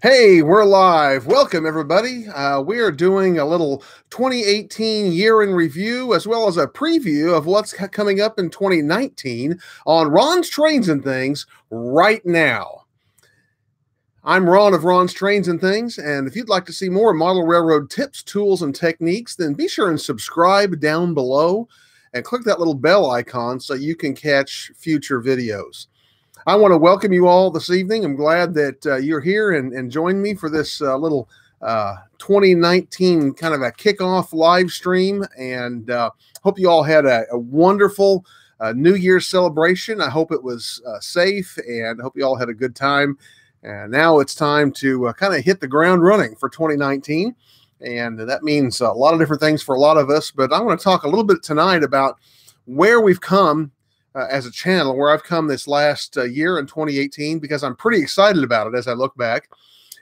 Hey, we're live. Welcome, everybody. We are doing a little 2018 year in review, as well as a preview of what's coming up in 2019 on Ron's Trains and Things right now. I'm Ron of Ron's Trains and Things, and if you'd like to see more model railroad tips, tools, and techniques, then be sure and subscribe down below and click that little bell icon so you can catch future videos. I want to welcome you all this evening. I'm glad that you're here and join me for this little 2019 kind of a kickoff live stream, and hope you all had a wonderful New Year's celebration. I hope it was safe, and I hope you all had a good time. And now it's time to kind of hit the ground running for 2019, and that means a lot of different things for a lot of us, but I want to talk a little bit tonight about where we've come as a channel, where I've come this last year in 2018, because I'm pretty excited about it as I look back,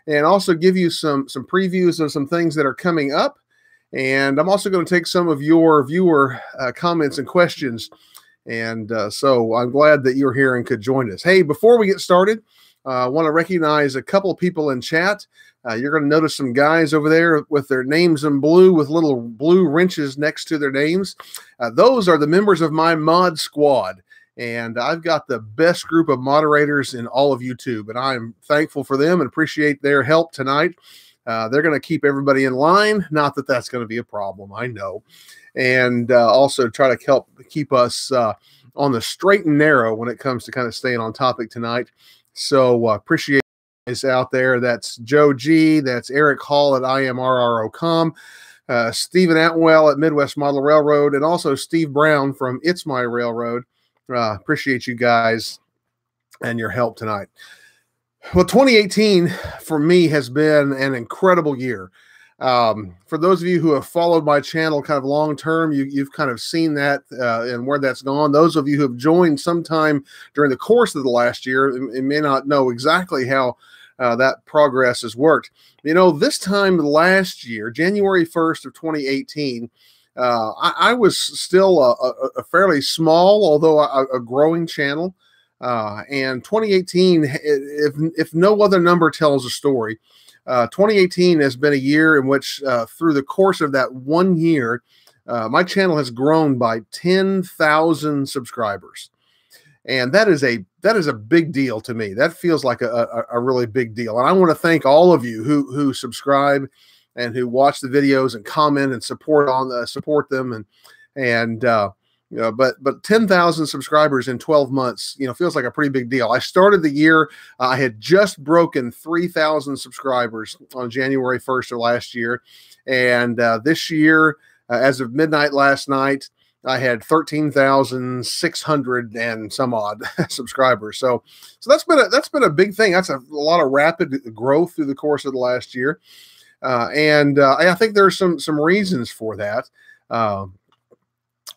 and also give you some previews of some things that are coming up. And I'm also going to take some of your viewer comments and questions. And so I'm glad that you're here and could join us. Hey, before we get started, I want to recognize a couple of people in chat. You're going to notice some guys over there with their names in blue with little blue wrenches next to their names. Those are the members of my mod squad. And I've got the best group of moderators in all of YouTube, and I'm thankful for them and appreciate their help tonight. They're going to keep everybody in line. Not that that's going to be a problem, I know. And also try to help keep us on the straight and narrow when it comes to kind of staying on topic tonight. So appreciate is out there. That's Joe G. That's Eric Hall at IMRRO.com. Stephen Atwell at Midwest Model Railroad, and also Steve Brown from It's My Railroad. Appreciate you guys and your help tonight. Well, 2018 for me has been an incredible year. For those of you who have followed my channel kind of long term, you've kind of seen that and where that's gone. Those of you who have joined sometime during the course of the last year may not know exactly how that progress has worked. You know, this time last year, January 1st of 2018, I was still a fairly small, although a growing channel. And 2018, if no other number tells a story, 2018 has been a year in which through the course of that 1 year, my channel has grown by 10,000 subscribers. And that is a big deal to me. That feels like a really big deal. And I want to thank all of you who subscribe and who watch the videos and comment and support them. And you know, but 10,000 subscribers in 12 months, you know, feels like a pretty big deal. I started the year, I had just broken 3,000 subscribers on January 1st of last year. And this year, as of midnight last night, I had 13,600 and some odd subscribers. So that's been a big thing. That's a lot of rapid growth through the course of the last year. And I think there's some reasons for that.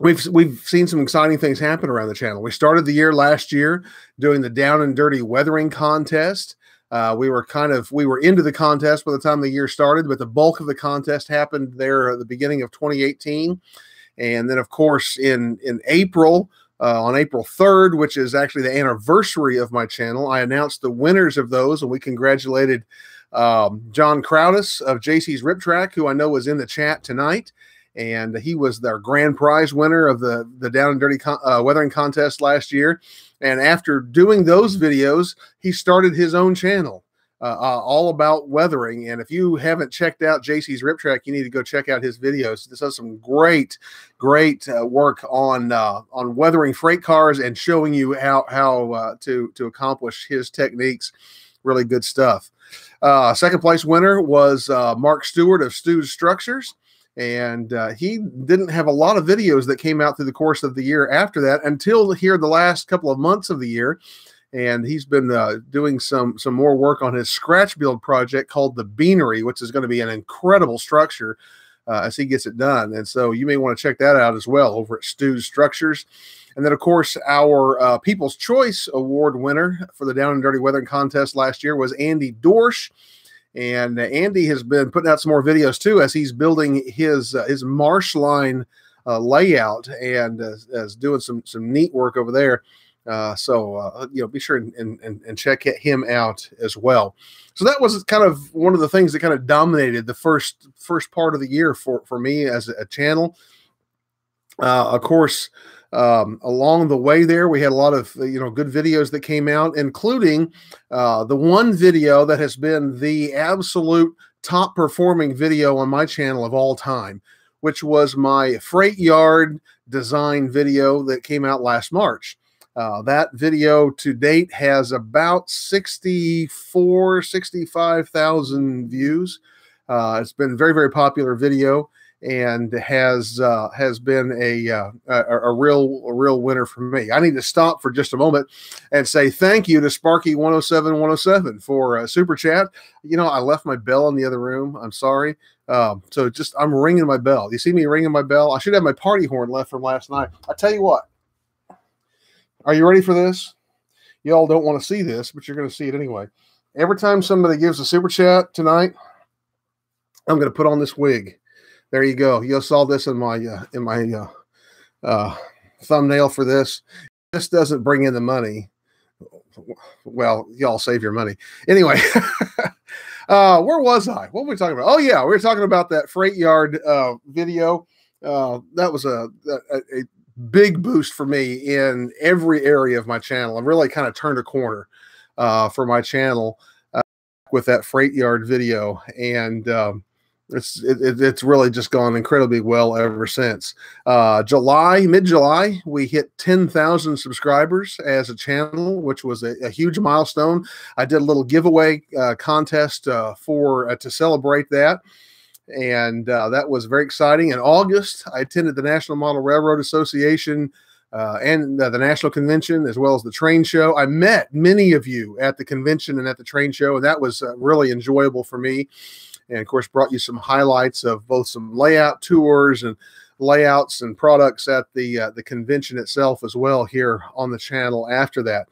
We've seen some exciting things happen around the channel. We started the year last year doing the Down and Dirty Weathering Contest. We were into the contest by the time the year started, but the bulk of the contest happened there at the beginning of 2018. And then, of course, in April, on April 3rd, which is actually the anniversary of my channel, I announced the winners of those, and we congratulated John Crowdis of JC's Rip Track, who I know was in the chat tonight. And he was their grand prize winner of the Down and Dirty Weathering Contest last year. And after doing those videos, he started his own channel all about weathering. And if you haven't checked out JC's Rip Track, you need to go check out his videos. This has some great work on weathering freight cars and showing you how to accomplish his techniques. Really good stuff. Second place winner was Mark Stewart of Stu's Structures. And he didn't have a lot of videos that came out through the course of the year after that until here the last couple of months of the year. And he's been doing some more work on his scratch build project called the Beanery, which is going to be an incredible structure as he gets it done. And so you may want to check that out as well over at Stu's Structures. And then, of course, our People's Choice Award winner for the Down and Dirty Weathering Contest last year was Andy Dorsch. And Andy has been putting out some more videos too as he's building his marsh line layout and is doing some neat work over there. So be sure and check him out as well. So that was kind of one of the things that kind of dominated the first part of the year for me as a channel. Of course, along the way there, we had a lot of good videos that came out, including the one video that has been the absolute top performing video on my channel of all time, which was my freight yard design video that came out last March. That video to date has about 65,000 views. It's been a very, very popular video, and has been a real winner for me. I need to stop for just a moment and say thank you to Sparky107 for super chat. I left my bell in the other room. I'm sorry. So I'm ringing my bell. You see me ringing my bell? I should have my party horn left from last night. I tell you what. Are you ready for this? Y'all don't want to see this, but you're going to see it anyway. Every time somebody gives a super chat tonight, I'm going to put on this wig. There you go. You saw this in my thumbnail for this. This doesn't bring in the money. Well, y'all save your money. Anyway, where was I? What were we talking about? Oh, yeah, we were talking about that freight yard video. That was a big boost for me in every area of my channel. I've really kind of turned a corner for my channel with that freight yard video. And it's really just gone incredibly well ever since. Mid-July, we hit 10,000 subscribers as a channel, which was a huge milestone. I did a little giveaway contest to celebrate that. And that was very exciting. In August, I attended the National Model Railroad Association and the National Convention, as well as the train show. I met many of you at the convention and at the train show, and that was really enjoyable for me. And, of course, brought you some highlights of both some layout tours and layouts and products at the convention itself as well here on the channel after that.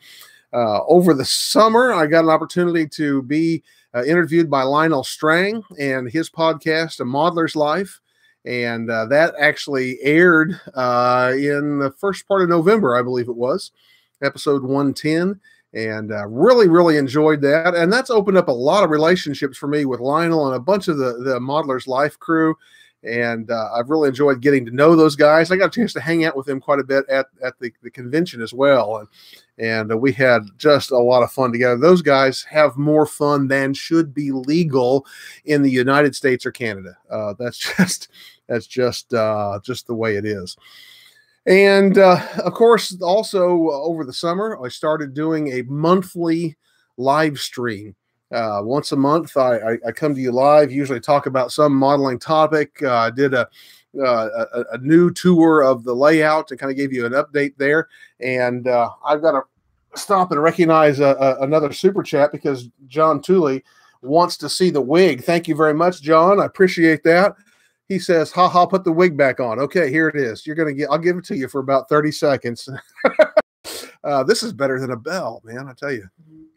Over the summer, I got an opportunity to be interviewed by Lionel Strang and his podcast, A Modeler's Life. And that actually aired in the first part of November, I believe it was, episode 110. And really, really enjoyed that. And that's opened up a lot of relationships for me with Lionel and a bunch of the Modeler's Life crew. And I've really enjoyed getting to know those guys. I got a chance to hang out with them quite a bit at the convention as well. And we had just a lot of fun together. Those guys have more fun than should be legal in the United States or Canada. That's just the way it is. And of course, also over the summer, I started doing a monthly live stream. Once a month, I come to you live, usually talk about some modeling topic. I did a new tour of the layout and kind of gave you an update there. And I've got to stop and recognize another super chat because John Tooley wants to see the wig. Thank you very much, John. I appreciate that. He says, ha, put the wig back on. Okay, here it is. I'll give it to you for about 30 seconds. This is better than a bell, man. I tell you.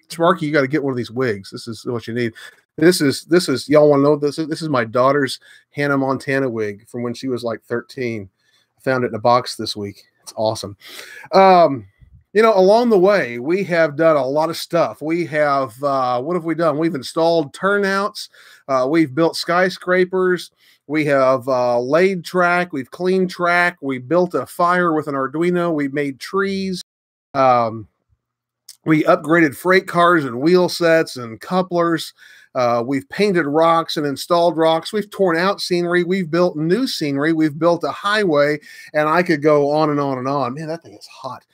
Sparky, you got to get one of these wigs. This is what you need. This is y'all want to know this is my daughter's Hannah Montana wig from when she was like 13. I found it in a box this week. It's awesome. Along the way, we have done a lot of stuff. We have, what have we done? We've installed turnouts. We've built skyscrapers. We have laid track. We've cleaned track. We built a fire with an Arduino. We made trees. We upgraded freight cars and wheel sets and couplers. We've painted rocks and installed rocks. We've torn out scenery. We've built new scenery. We've built a highway, and I could go on and on and on. Man, that thing is hot.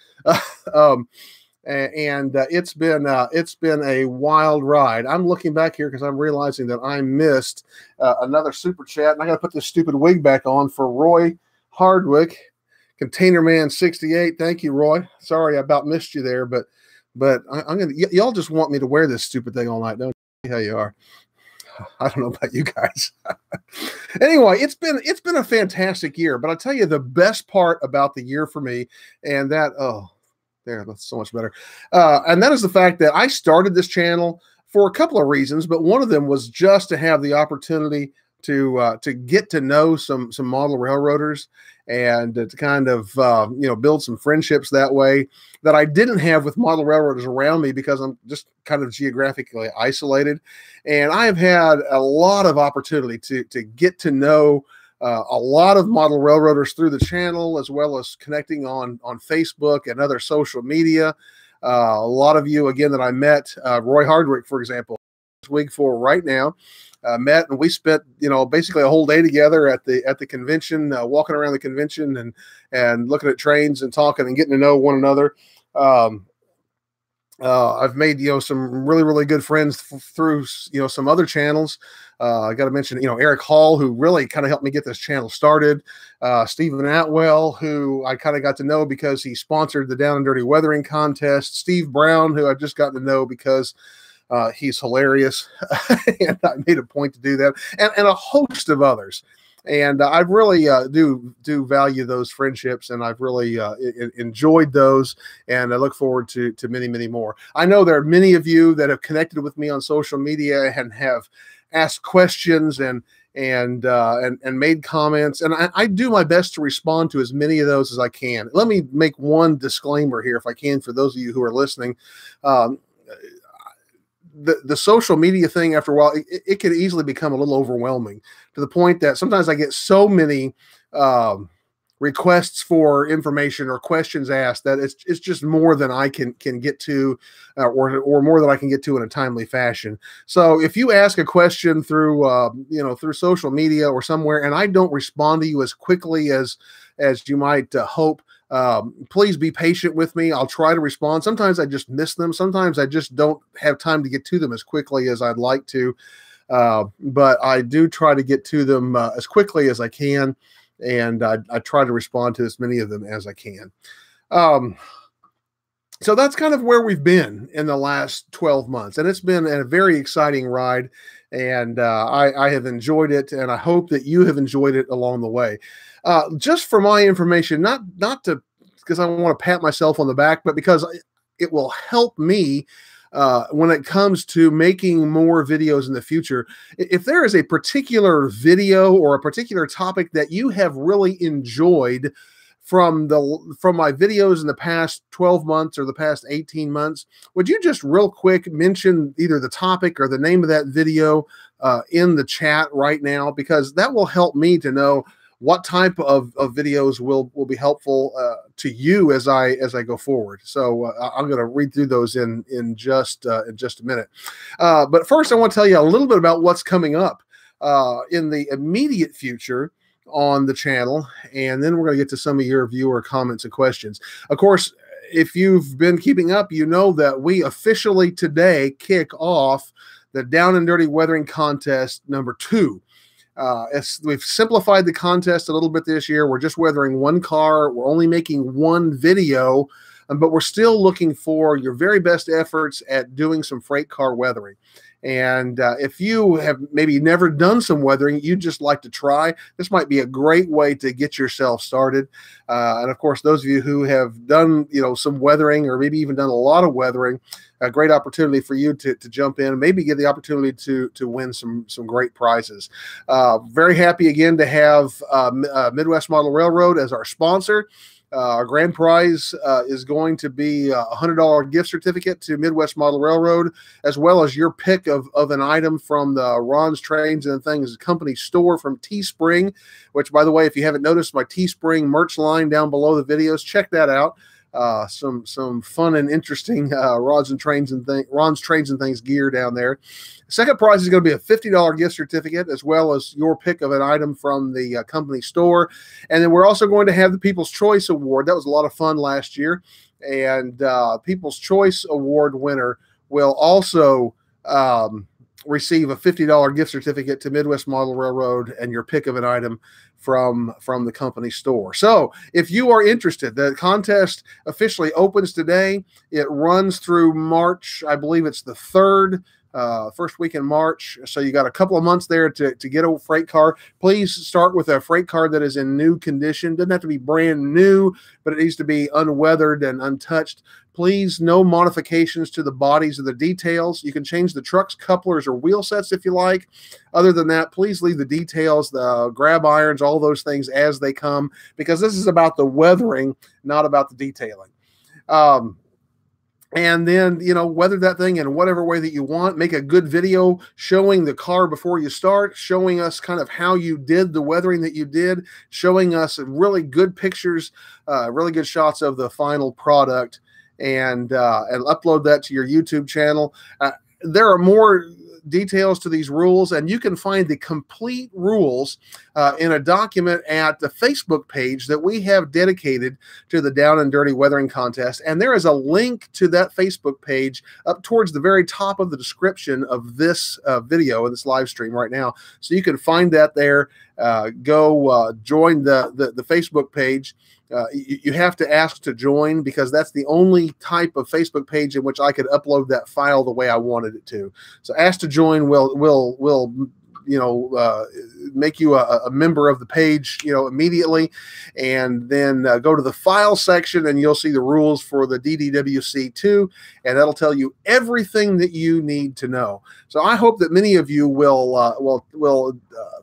It's been a wild ride. I'm looking back here because I'm realizing that I missed another super chat, and I got to put this stupid wig back on for Roy Hardwick, CONTAINERMAN68. Thank you, Roy. Sorry I about missed you there, but I'm gonna. Y'all just want me to wear this stupid thing all night, don't you? How you are. I don't know about you guys. Anyway, it's been a fantastic year, but I'll tell you the best part about the year for me, and that that's so much better. And that is the fact that I started this channel for a couple of reasons, but one of them was just to have the opportunity to get to know some model railroaders and to kind of build some friendships that way that I didn't have with model railroaders around me because I'm just kind of geographically isolated. And I have had a lot of opportunity to get to know a lot of model railroaders through the channel, as well as connecting on Facebook and other social media. A lot of you, again, that I met, Roy Hardwick, for example, week for right now, met, and we spent basically a whole day together at the convention, walking around the convention and looking at trains and talking and getting to know one another. I've made some really good friends through some other channels. I got to mention Eric Hall, who really kind of helped me get this channel started. Stephen Atwell, who I kind of got to know because he sponsored the Down and Dirty Weathering contest. Steve Brown, who I've just gotten to know because he's hilarious, and I made a point to do that, and a host of others. And I really do value those friendships, and I've really enjoyed those, and I look forward to many more. I know there are many of you that have connected with me on social media and have asked questions and made comments, and I do my best to respond to as many of those as I can. Let me make one disclaimer here, if I can, for those of you who are listening. The social media thing, after a while, it could easily become a little overwhelming, to the point that sometimes I get so many requests for information or questions asked that it's just more than I can get to, or more than I can get to in a timely fashion. So if you ask a question through through social media or somewhere, and I don't respond to you as quickly as you might hope, please be patient with me. I'll try to respond. Sometimes I just miss them. Sometimes I just don't have time to get to them as quickly as I'd like to. But I do try to get to them as quickly as I can. And I try to respond to as many of them as I can. So that's kind of where we've been in the last 12 months. And it's been a very exciting ride. And I have enjoyed it. And I hope that you have enjoyed it along the way. Just for my information, not because I want to pat myself on the back, but because it will help me when it comes to making more videos in the future. If there is a particular video or a particular topic that you have really enjoyed from my videos in the past 12 months or the past 18 months, would you just real quick mention either the topic or the name of that video in the chat right now? Because that will help me to know what type of videos will be helpful to you as I go forward. So I'm going to read through those in just a minute. But first, I want to tell you a little bit about what's coming up in the immediate future on the channel, and then we're going to get to some of your viewer comments and questions. Of course, if you've been keeping up, you know that we officially today kick off the Down and Dirty Weathering Contest #2. We've simplified the contest a little bit this year. We're just weathering one car. We're only making one video, but we're still looking for your very best efforts at doing some freight car weathering. And if you have maybe never done some weathering, you'd just like to try, this might be a great way to get yourself started. And of course, those of you who have done, some weathering, or maybe even done a lot of weathering, a great opportunity for you to jump in and maybe get the opportunity to win some great prizes. Very happy again to have Midwest Model Railroad as our sponsor. Our grand prize is going to be a $100 gift certificate to Midwest Model Railroad, as well as your pick of an item from the Ron's Trains and Things company store from Teespring, which, by the way, if you haven't noticed my Teespring merch line down below the videos, check that out. Some fun and interesting Ron's Trains and Things gear down there. Second prize is going to be a $50 gift certificate, as well as your pick of an item from the company store. And then we're also going to have the People's Choice Award. That was a lot of fun last year. And People's Choice Award winner will also receive a $50 gift certificate to Midwest Model Railroad and your pick of an item from the company store. So if you are interested, the contest officially opens today. It runs through March, I believe it's the 3rd. first week in March. So you got a couple of months there to get a freight car. Please start with a freight car that is in new condition. Doesn't have to be brand new, but it needs to be unweathered and untouched. Please, no modifications to the bodies or the details. You can change the truck's couplers or wheel sets if you like. Other than that, please leave the details, the grab irons, all those things as they come, because this is about the weathering, not about the detailing. And then, weather that thing in whatever way that you want. Make a good video showing the car before you start, showing us kind of how you did the weathering that you did, showing us really good pictures, really good shots of the final product, and upload that to your YouTube channel. There are more details to these rules, and you can find the complete rules in a document at the Facebook page that we have dedicated to the Down and Dirty Weathering Contest. And there is a link to that Facebook page up towards the very top of the description of this video, this live stream right now. So you can find that there. Go join the Facebook page. You have to ask to join, because that's the only type of Facebook page in which I could upload that file the way I wanted it to. So ask to join will make you a member of the page, immediately, and then go to the file section and you'll see the rules for the DDWC2, and that'll tell you everything that you need to know. So I hope that many of you will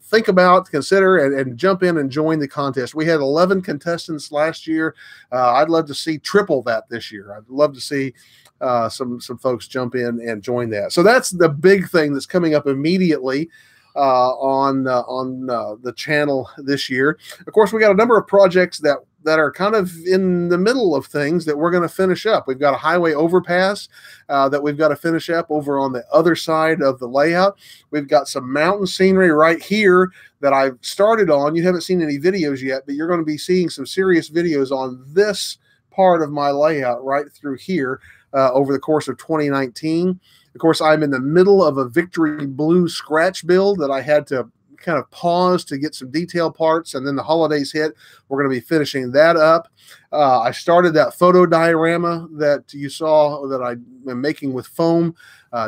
think about, consider, and jump in and join the contest. We had 11 contestants last year. I'd love to see triple that this year. I'd love to see some folks jump in and join that. So that's the big thing that's coming up immediately on the channel this year. Of course, we got a number of projects that are kind of in the middle of things that we're going to finish up. We've got a highway overpass that we've got to finish up over on the other side of the layout. We've got some mountain scenery right here that I've started on. You haven't seen any videos yet, but you're going to be seeing some serious videos on this part of my layout right through here over the course of 2019. Of course, I'm in the middle of a Victory Blue scratch build that I had to kind of pause to get some detail parts, and then the holidays hit. We're going to be finishing that up. I started that photo diorama that you saw that I am making with foam.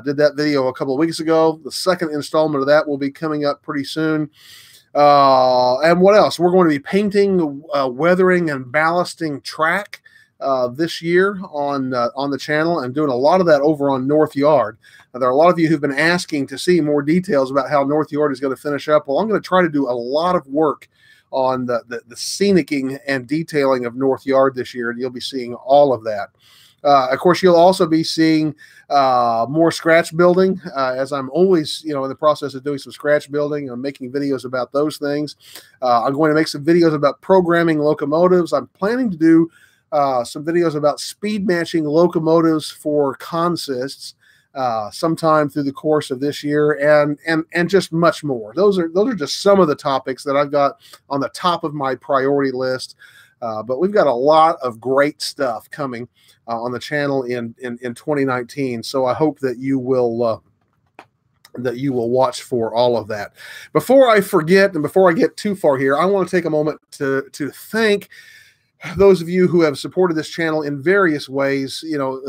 Did that video a couple of weeks ago. The second installment of that will be coming up pretty soon. And what else? We're going to be painting, weathering, and ballasting track this year on the channel, and doing a lot of that over on North Yard. Now, there are a lot of you who've been asking to see more details about how North Yard is going to finish up. Well, I'm going to try to do a lot of work on the scenicking and detailing of North Yard this year, and you'll be seeing all of that. Of course, you'll also be seeing more scratch building, as I'm always, in the process of doing some scratch building. I'm making videos about those things. I'm going to make some videos about programming locomotives. I'm planning to do some videos about speed matching locomotives for consists sometime through the course of this year, and just much more. Those are just some of the topics that I've got on the top of my priority list. But we've got a lot of great stuff coming on the channel in 2019. So I hope that you will watch for all of that. Before I forget, and before I get too far here, I want to take a moment to thank those of you who have supported this channel in various ways,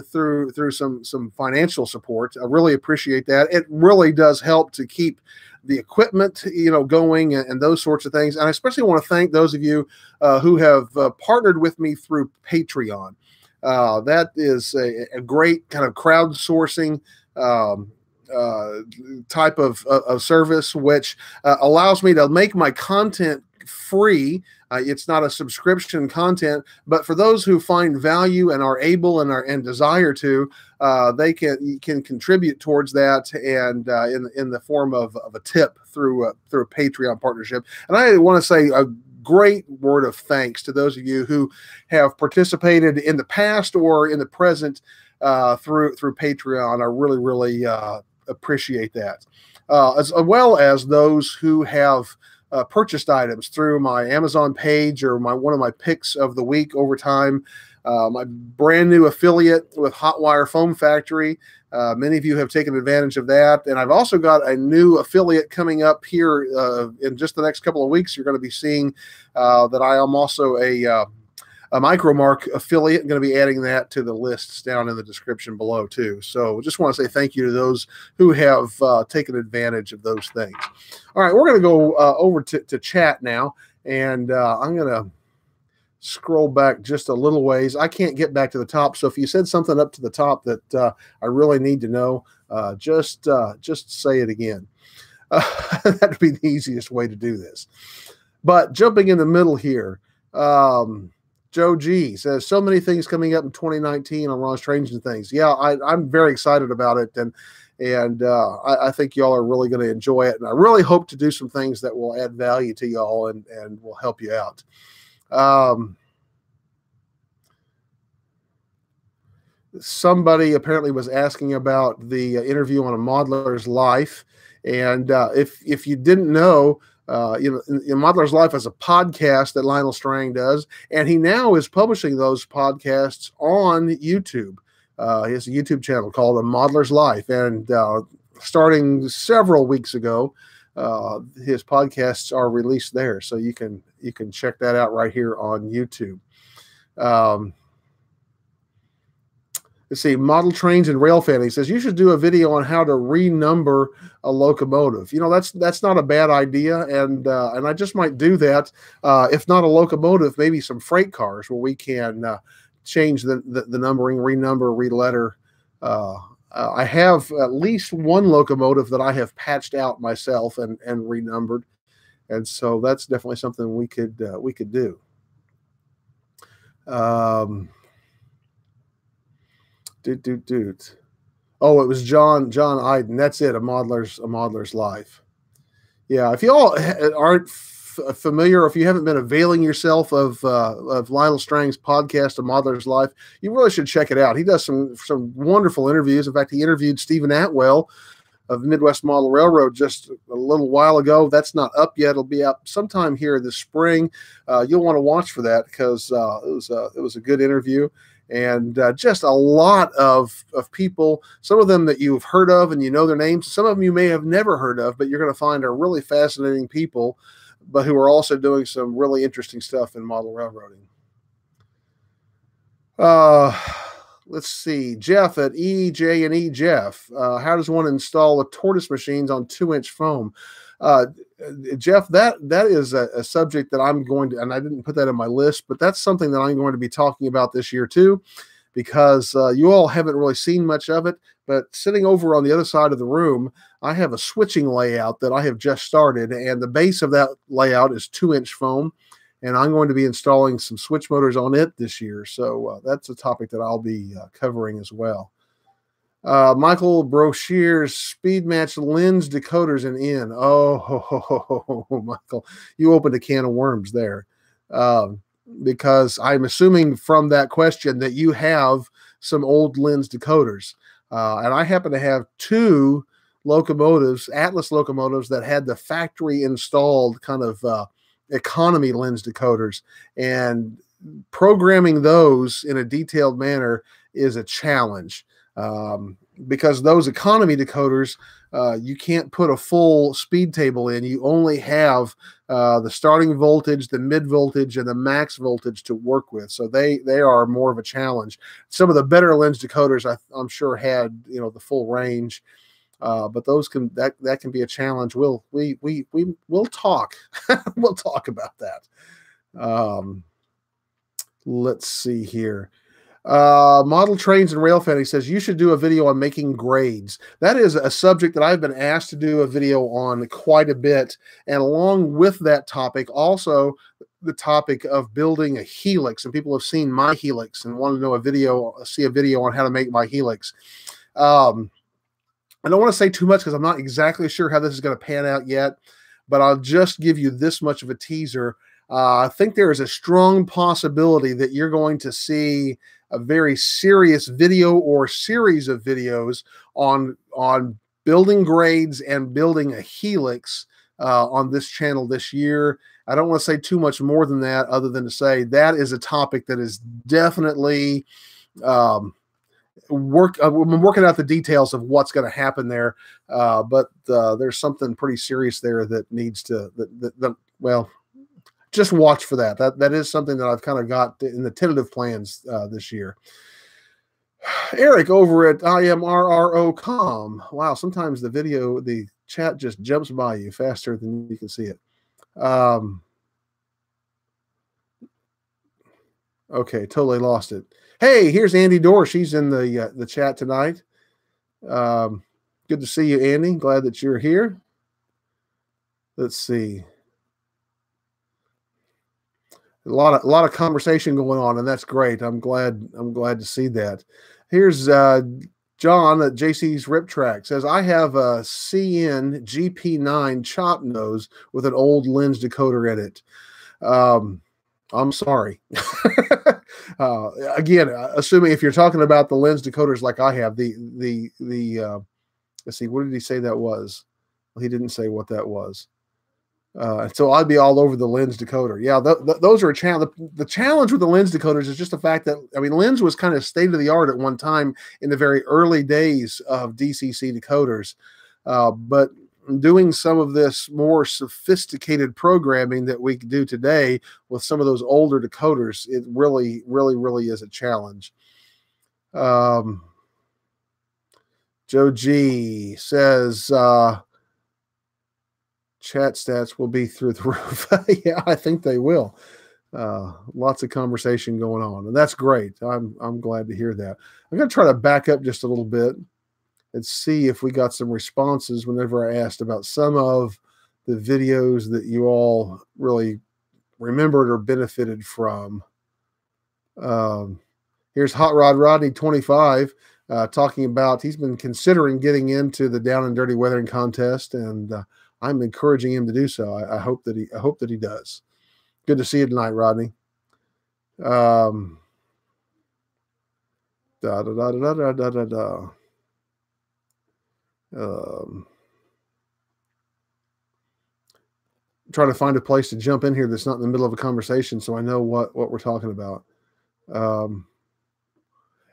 through some financial support. I really appreciate that. It really does help to keep the equipment, going, and those sorts of things. And I especially want to thank those of you who have partnered with me through Patreon. That is a great kind of crowdsourcing type of service, which allows me to make my content free. It's not a subscription content, but for those who find value and are able and desire to, they can contribute towards that, and in the form of a tip through a Patreon partnership. And I want to say a great word of thanks to those of you who have participated in the past or in the present through Patreon. I really appreciate that, as well as those who have purchased items through my Amazon page or one of my picks of the week over time. My brand new affiliate with Hotwire Foam Factory. Many of you have taken advantage of that. And I've also got a new affiliate coming up here in just the next couple of weeks. You're going to be seeing that I am also a a Micromark affiliate. I'm going to be adding that to the lists down in the description below too. So just want to say thank you to those who have taken advantage of those things. All right, we're going to go over to chat now, and I'm going to scroll back just a little ways. I can't get back to the top, so if you said something up to the top that I really need to know, just say it again. That would be the easiest way to do this. But jumping in the middle here, Joe G says, so many things coming up in 2019 on Ron's Trains and Things. Yeah, I'm very excited about it, and I think y'all are really going to enjoy it. And I really hope to do some things that will add value to y'all and will help you out. Somebody apparently was asking about the interview on a modeler's life. And if you didn't know, Modeler's Life is a podcast that Lionel Strang does, and he now is publishing those podcasts on YouTube. He has a YouTube channel called A Modeler's Life, and starting several weeks ago, his podcasts are released there, so you can check that out right here on YouTube. Let's see, Model Trains and Rail Fan. He says you should do a video on how to renumber a locomotive. That's not a bad idea, and I just might do that. If not a locomotive, maybe some freight cars where we can change the numbering, renumber, reletter. I have at least one locomotive that I have patched out myself and renumbered, and so that's definitely something we could do. Oh, it was John Iden. That's it. A Modeler's Life. Yeah, if you all aren't familiar, or if you haven't been availing yourself of Lionel Strang's podcast, A Modeler's Life, you really should check it out. He does some wonderful interviews. In fact, he interviewed Stephen Atwell of Midwest Model Railroad just a little while ago. That's not up yet. It'll be up sometime here this spring. You'll want to watch for that because it was a good interview. And just a lot of people, some of them that you've heard of and you know their names, some of them you may have never heard of, but you're going to find are really fascinating people, but who are also doing some really interesting stuff in model railroading. Let's see, Jeff at EJ&E Jeff. How does one install the tortoise machines on 2-inch foam? Jeff, that is a subject that I'm going to, and I didn't put that in my list, but that's something that I'm going to be talking about this year too, because you all haven't really seen much of it, but sitting over on the other side of the room, I have a switching layout that I have just started, and the base of that layout is 2-inch foam, and I'm going to be installing some switch motors on it this year. So that's a topic that I'll be covering as well. Michael Brochier's speed match lens decoders and in. Oh, Michael, you opened a can of worms there. Because I'm assuming from that question that you have some old lens decoders. And I happen to have 2 locomotives, Atlas locomotives, that had the factory installed kind of economy lens decoders. And programming those in a detailed manner is a challenge. Because those economy decoders, you can't put a full speed table in. You only have the starting voltage, the mid voltage, and the max voltage to work with. So they are more of a challenge. Some of the better lens decoders, I'm sure, had the full range, but those that can be a challenge. We'll talk. We'll talk about that. Let's see here. Model Trains and Rail Fan, he says you should do a video on making grades. That is a subject that I've been asked to do a video on quite a bit, and along with that topic, also the topic of building a helix. And people have seen my helix and want to know see a video on how to make my helix. I don't want to say too much because I'm not exactly sure how this is going to pan out yet, but I'll just give you this much of a teaser. I think there is a strong possibility that you're going to see a very serious video or series of videos on building grades and building a helix on this channel this year. I don't want to say too much more than that, other than to say that is a topic that is definitely I'm working out the details of what's going to happen there, but there's something pretty serious there that needs to well, just watch for that. That is something that I've kind of got in the tentative plans this year. Eric over at IMRRO.com. Wow, sometimes the chat just jumps by you faster than you can see it. Okay, totally lost it. Hey, here's Andy Dorr. She's in the chat tonight. Good to see you, Andy. Glad that you're here. Let's see. A lot of conversation going on, and that's great. I'm glad to see that. Here's John at JC's Rip Track says, I have a CN GP9 chop nose with an old lens decoder in it. I'm sorry. Again, assuming if you're talking about the lens decoders like I have, let's see, what did he say that was? Well, he didn't say what that was. So I'd be all over the lens decoder. Yeah, those are a challenge. The challenge with the lens decoders is just the fact that, I mean, lens was kind of state of the art at one time in the very early days of DCC decoders. But doing some of this more sophisticated programming that we can do today with some of those older decoders, it really, really, really is a challenge. Joe G says, chat stats will be through the roof. Yeah, I think they will. Lots of conversation going on, and that's great. I'm glad to hear that. I'm going to try to back up just a little bit and see if we got some responses whenever I asked about some of the videos that you all really remembered or benefited from. Here's Hot Rod Rodney 25 talking about he's been considering getting into the Down and Dirty Weathering contest, and I'm encouraging him to do so. I hope that he does. Good to see you tonight, Rodney. Trying to find a place to jump in here that's not in the middle of a conversation, so I know what we're talking about.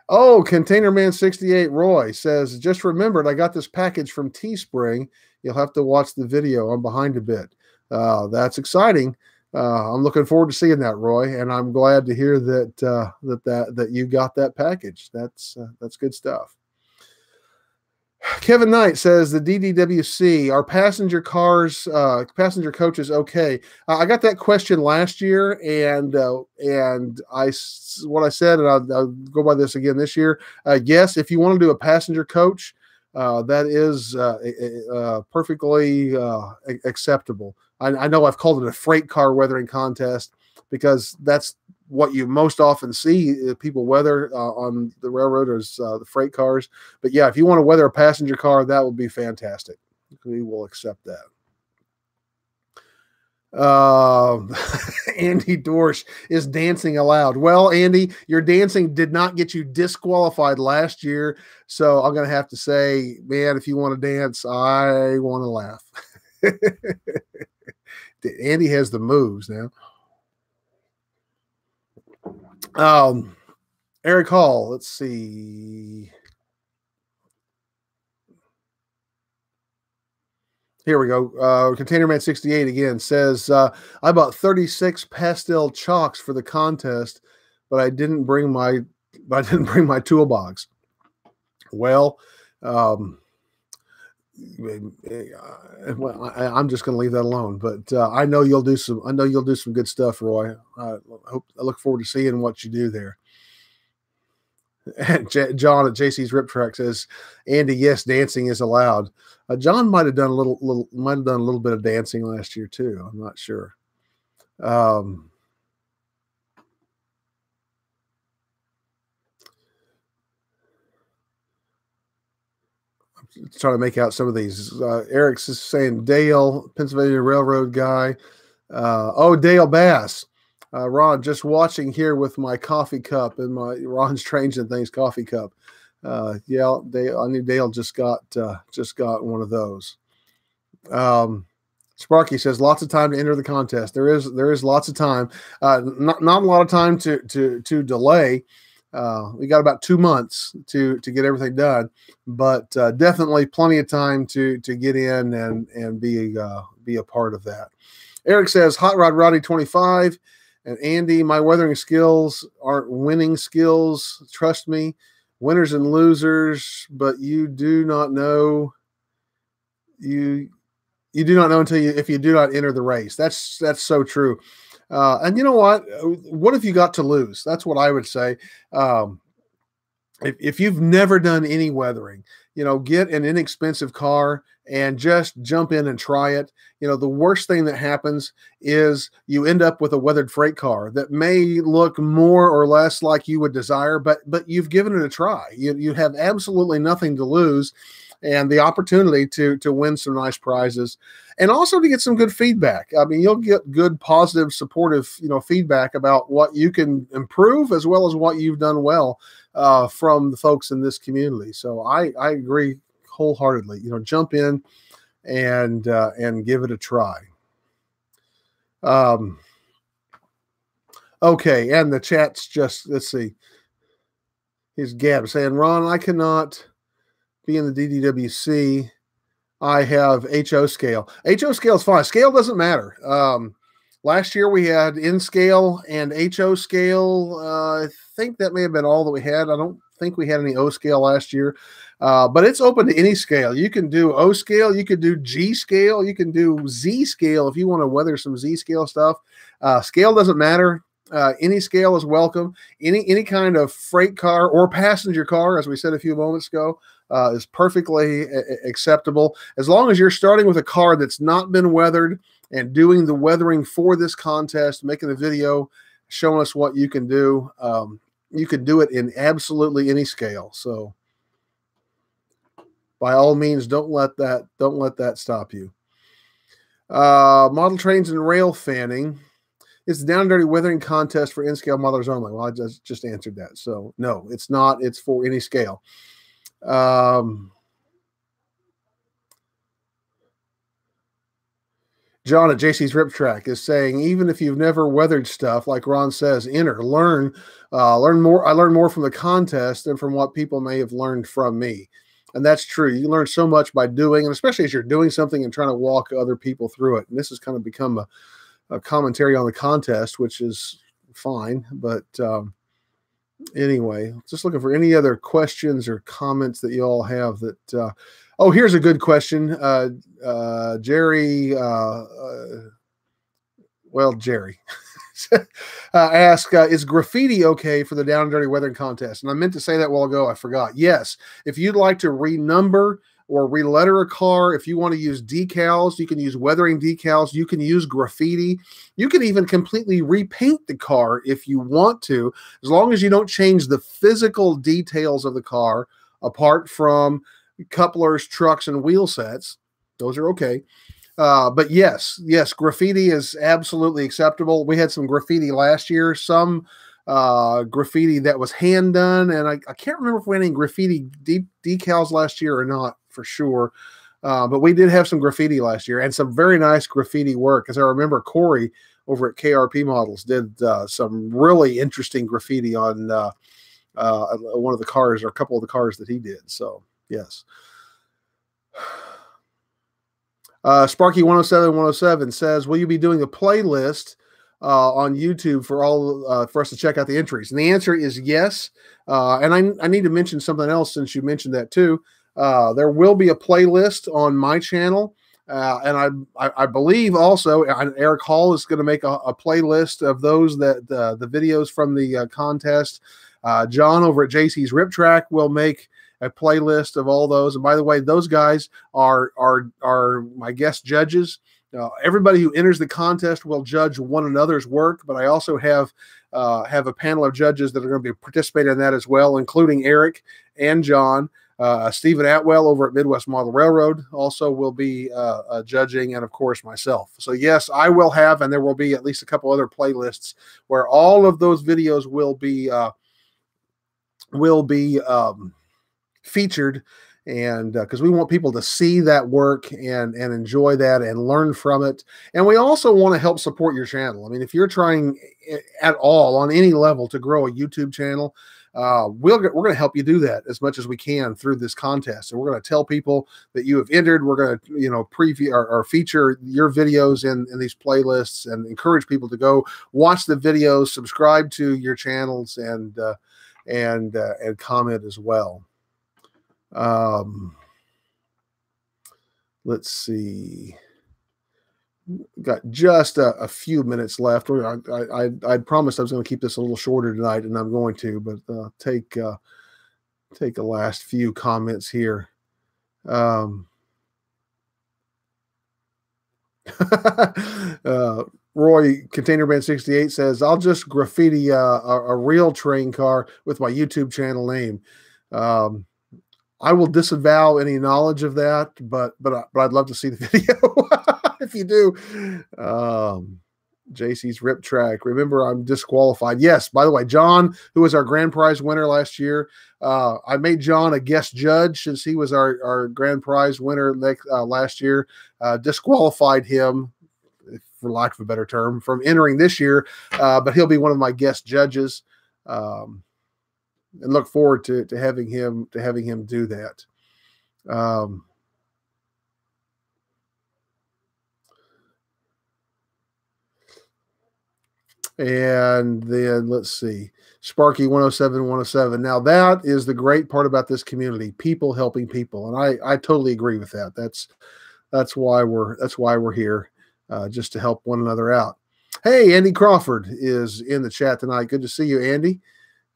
Oh, ContainerMan68 Roy says, just remembered I got this package from Teespring. You'll have to watch the video. I'm behind a bit. That's exciting. I'm looking forward to seeing that, Roy, and I'm glad to hear that you got that package. That's good stuff. Kevin Knight says the DDWC, are passenger coaches okay? I got that question last year, and what I said, and I'll go by this again this year. Yes, if you want to do a passenger coach, that is perfectly acceptable. I know I've called it a freight car weathering contest because that's what you most often see people weather on the railroad is the freight cars. But yeah, if you want to weather a passenger car, that would be fantastic. We will accept that. Andy Dorsch is dancing aloud. Well, Andy, your dancing did not get you disqualified last year. So I'm going to have to say, man, if you want to dance, I want to laugh. Andy has the moves now. Eric Hall, let's see. Here we go. ContainerMan68 again says, I bought 36 pastel chalks for the contest, but I didn't bring my toolbox. Well, I'm just going to leave that alone, but I know you'll do some good stuff, Roy. I look forward to seeing what you do there. John at JC's Rip Track says, Andy, yes, dancing is allowed. John might have done a little bit of dancing last year too. I'm not sure. I'm trying to make out some of these. Eric's is saying Dale, Pennsylvania Railroad guy. Oh, Dale Bass. Ron, just watching here with my coffee cup and my Ron Strange and Things coffee cup. Yeah, I knew Dale just got one of those. Sparky says lots of time to enter the contest. There is lots of time. Not a lot of time to delay. We got about 2 months to get everything done, but definitely plenty of time to get in and be a part of that. Eric says, Hot Rod Roddy 25. And Andy, my weathering skills aren't winning skills. Trust me, winners and losers, but you do not know. You do not know until if you do not enter the race. That's so true. And you know what? What have you got to lose? That's what I would say. If you've never done any weathering, get an inexpensive car and just jump in and try it. The worst thing that happens is you end up with a weathered freight car that may look more or less like you would desire, but you've given it a try. You have absolutely nothing to lose, and the opportunity to win some nice prizes, and also to get some good feedback. I mean, you'll get good, positive, supportive, feedback about what you can improve as well as what you've done well from the folks in this community. So I agree wholeheartedly. Jump in and give it a try. Okay, and the chat's just, let's see. Here's Gab saying, Ron, I cannot be in the DDWC. I have HO scale. HO scale is fine. Scale doesn't matter. Last year we had in scale and HO scale. I think that may have been all that we had. I don't think we had any O scale last year, but it's open to any scale. You can do O scale, you can do G scale, you can do Z scale if you want to weather some Z scale stuff. Scale doesn't matter. Any scale is welcome. Any kind of freight car or passenger car, as we said a few moments ago, is perfectly acceptable, as long as you're starting with a car that's not been weathered and doing the weathering for this contest, making a video showing us what you can do. You can do it in absolutely any scale. So by all means, don't let that stop you. Model trains and rail fanning. It's the Down and Dirty weathering contest for in-scale modelers only. Well, I just answered that. So no, it's not. It's for any scale. John at JC's Rip Track is saying, even if you've never weathered stuff, like Ron says, learn more. I learned more from the contest than from what people may have learned from me. And that's true. You learn so much by doing, and especially as you're doing something and trying to walk other people through it. And this has kind of become a commentary on the contest, which is fine. But anyway, just looking for any other questions or comments that you all have that, oh, here's a good question. Jerry, Jerry asked, is graffiti okay for the Down and Dirty weathering contest? And I meant to say that a while ago. I forgot. Yes. If you'd like to renumber or reletter a car, if you want to use decals, you can use weathering decals. You can use graffiti. You can even completely repaint the car if you want to, as long as you don't change the physical details of the car apart from couplers, trucks, and wheel sets. Those are okay. But yes, graffiti is absolutely acceptable. We had some graffiti last year, some graffiti that was hand done, and I can't remember if we had any graffiti decals last year or not for sure. But we did have some graffiti last year and some very nice graffiti work. As I remember, Corey over at KRP Models did some really interesting graffiti on one of the cars, or a couple of the cars that he did. So yes. Sparky 107 says, will you be doing a playlist on YouTube for all for us to check out the entries? And the answer is yes. And I need to mention something else, since you mentioned that too. There will be a playlist on my channel, and I believe also Eric Hall is going to make a playlist of those that the videos from the contest. John over at JC's Rip Track will make a playlist of all those. And by the way, those guys are my guest judges. Everybody who enters the contest will judge one another's work, but I also have a panel of judges that are going to be participating in that as well, including Eric and John. Stephen Atwell over at Midwest Model Railroad also will be judging, and of course myself. So yes, I will have, and there will be at least a couple other playlists where all of those videos will be featured, and because we want people to see that work and enjoy that and learn from it. And we also want to help support your channel. I mean, if you're trying at all on any level to grow a YouTube channel, we're going to help you do that as much as we can through this contest. And we're going to tell people that you have entered. We're going to, preview or feature your videos in these playlists and encourage people to go watch the videos, subscribe to your channels, and comment as well. Let's see. Got just a few minutes left. I promised I was going to keep this a little shorter tonight, and I'm going to, but take a last few comments here. Roy CONTAINERMAN68 says, "I'll just graffiti a real train car with my YouTube channel name." I will disavow any knowledge of that, but I'd love to see the video if you do. JC's Rip Track. Remember, I'm disqualified. Yes, by the way, John, who was our grand prize winner last year, I made John a guest judge since he was our grand prize winner last year. Disqualified him, for lack of a better term, from entering this year, but he'll be one of my guest judges. And look forward to having him do that. And then let's see, Sparky 107. Now that is the great part about this community: people helping people, and I totally agree with that. That's why we're here, just to help one another out. Hey, Andy Crawford is in the chat tonight. Good to see you, Andy.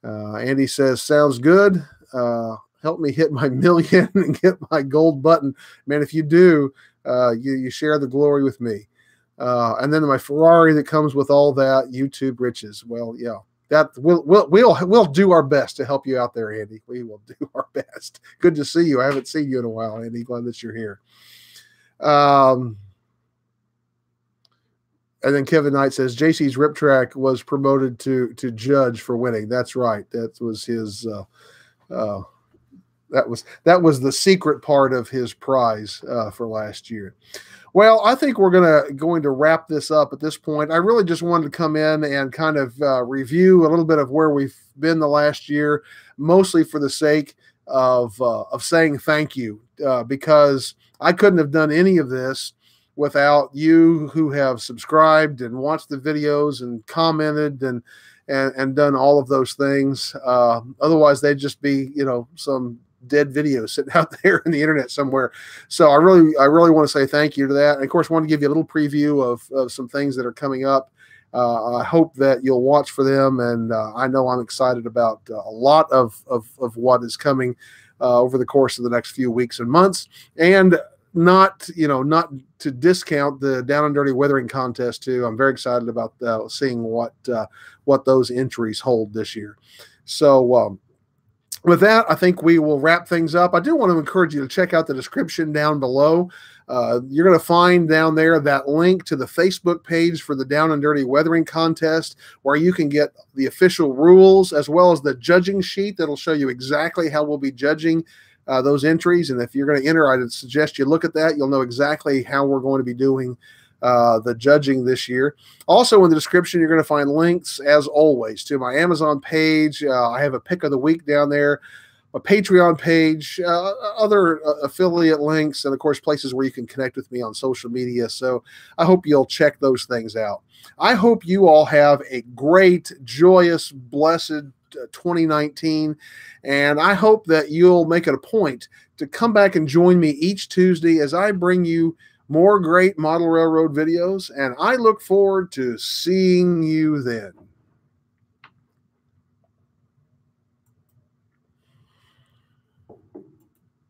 Andy says, "Sounds good. Help me hit my million and get my gold button, man. If you do, you share the glory with me." And then my Ferrari that comes with all that YouTube riches. Well, yeah, that we'll do our best to help you out there, Andy. We will do our best. Good to see you. I haven't seen you in a while, Andy. Glad that you're here. And then Kevin Knight says, JC's Rip Track was promoted to judge for winning. That's right. That was his that was the secret part of his prize for last year. Well, I think we're going to wrap this up at this point. I really just wanted to come in and kind of review a little bit of where we've been the last year, mostly for the sake of saying thank you, because I couldn't have done any of this without you who have subscribed and watched the videos and commented and done all of those things. Otherwise, they'd just be, some dead videos sitting out there in the internet somewhere. So I really want to say thank you to that. And of course, I want to give you a little preview of some things that are coming up. I hope that you'll watch for them. And I know I'm excited about a lot of what is coming over the course of the next few weeks and months. And not to discount the Down and Dirty Weathering contest too. I'm very excited about seeing what those entries hold this year. So with that, I think we will wrap things up. I do want to encourage you to check out the description down below. You're going to find down there that link to the Facebook page for the Down and Dirty Weathering contest, where you can get the official rules as well as the judging sheet that'll show you exactly how we'll be judging those entries. And if you're going to enter, I'd suggest you look at that. You'll know exactly how we're going to be doing the judging this year. Also in the description, you're going to find links, as always, to my Amazon page. I have a pick of the week down there, a Patreon page, other affiliate links, and of course, places where you can connect with me on social media. So I hope you'll check those things out. I hope you all have a great, joyous, blessed 2019, and I hope that you'll make it a point to come back and join me each Tuesday as I bring you more great model railroad videos, and I look forward to seeing you then.